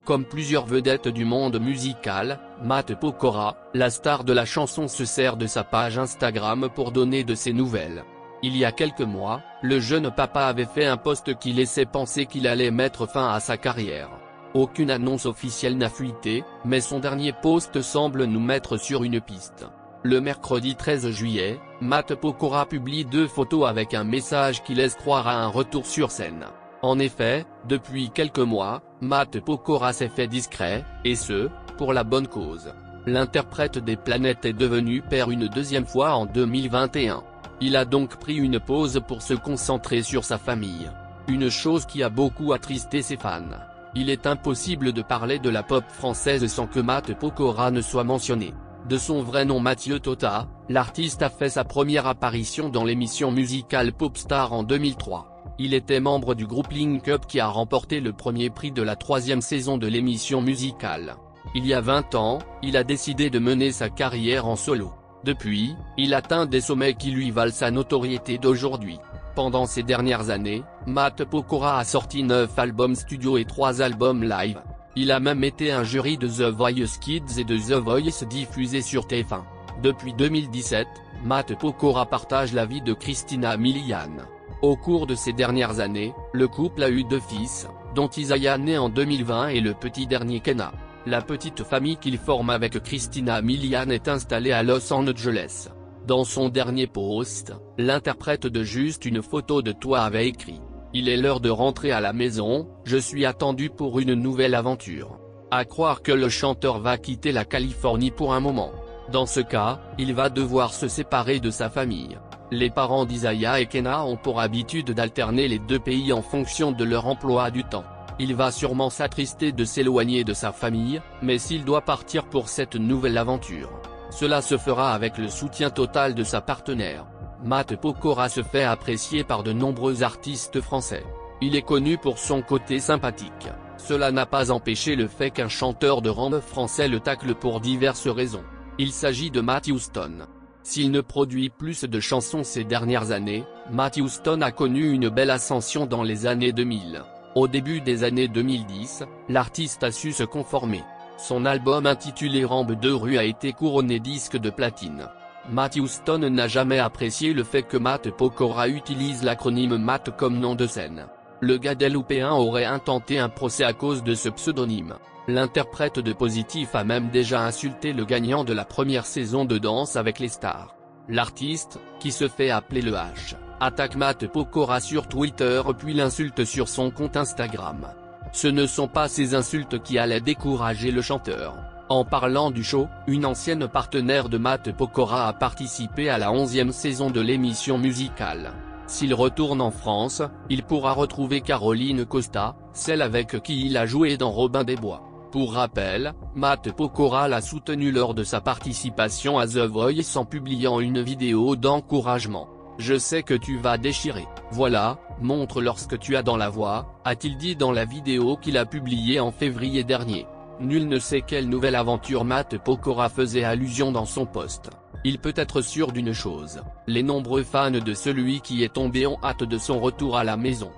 Comme plusieurs vedettes du monde musical, Matt Pokora, la star de la chanson, se sert de sa page Instagram pour donner de ses nouvelles. Il y a quelques mois, le jeune papa avait fait un post qui laissait penser qu'il allait mettre fin à sa carrière. Aucune annonce officielle n'a fuité, mais son dernier post semble nous mettre sur une piste. Le mercredi 13 juillet, Matt Pokora publie 2 photos avec un message qui laisse croire à un retour sur scène. En effet, depuis quelques mois, Matt Pokora s'est fait discret, et ce, pour la bonne cause. L'interprète des Planètes est devenu père une deuxième fois en 2021. Il a donc pris une pause pour se concentrer sur sa famille. Une chose qui a beaucoup attristé ses fans. Il est impossible de parler de la pop française sans que Matt Pokora ne soit mentionné. De son vrai nom Mathieu Tota, l'artiste a fait sa première apparition dans l'émission musicale Popstar en 2003. Il était membre du groupe Link Up qui a remporté le premier prix de la 3e saison de l'émission musicale. Il y a 20 ans, il a décidé de mener sa carrière en solo. Depuis, il atteint des sommets qui lui valent sa notoriété d'aujourd'hui. Pendant ces dernières années, Matt Pokora a sorti 9 albums studio et 3 albums live. Il a même été un jury de The Voice Kids et de The Voice diffusé sur TF1. Depuis 2017, Matt Pokora partage la vie de Christina Milian. Au cours de ces dernières années, le couple a eu 2 fils, dont Isaiah né en 2020 et le petit dernier Kenna. La petite famille qu'il forme avec Christina Milian est installée à Los Angeles. Dans son dernier post, l'interprète de Juste une photo de toi avait écrit « Il est l'heure de rentrer à la maison, je suis attendu pour une nouvelle aventure ». À croire que le chanteur va quitter la Californie pour un moment. Dans ce cas, il va devoir se séparer de sa famille. Les parents d'Isaiah et Kenna ont pour habitude d'alterner les 2 pays en fonction de leur emploi du temps. Il va sûrement s'attrister de s'éloigner de sa famille, mais s'il doit partir pour cette nouvelle aventure, cela se fera avec le soutien total de sa partenaire. Matt Pokora se fait apprécier par de nombreux artistes français. Il est connu pour son côté sympathique. Cela n'a pas empêché le fait qu'un chanteur de rap français le tacle pour diverses raisons. Il s'agit de Matt Houston. S'il ne produit plus de chansons ces dernières années, Matt Houston a connu une belle ascension dans les années 2000. Au début des années 2010, l'artiste a su se conformer. Son album intitulé Rampe de rue a été couronné disque de platine. Matt Houston n'a jamais apprécié le fait que Matt Pokora utilise l'acronyme Matt comme nom de scène. Le Guadeloupéen aurait intenté un procès à cause de ce pseudonyme. L'interprète de Positif a même déjà insulté le gagnant de la première saison de Danse avec les stars. L'artiste, qui se fait appeler le H, attaque Matt Pokora sur Twitter puis l'insulte sur son compte Instagram. Ce ne sont pas ces insultes qui allaient décourager le chanteur. En parlant du show, une ancienne partenaire de Matt Pokora a participé à la 11e saison de l'émission musicale. S'il retourne en France, il pourra retrouver Caroline Costa, celle avec qui il a joué dans Robin des Bois. Pour rappel, Matt Pokora l'a soutenu lors de sa participation à The Voice en publiant une vidéo d'encouragement. « Je sais que tu vas déchirer. Voilà, montre lorsque tu as dans la voix », a-t-il dit dans la vidéo qu'il a publiée en février dernier. Nul ne sait quelle nouvelle aventure Matt Pokora faisait allusion dans son post. Il peut être sûr d'une chose, les nombreux fans de celui qui est tombé ont hâte de son retour à la maison.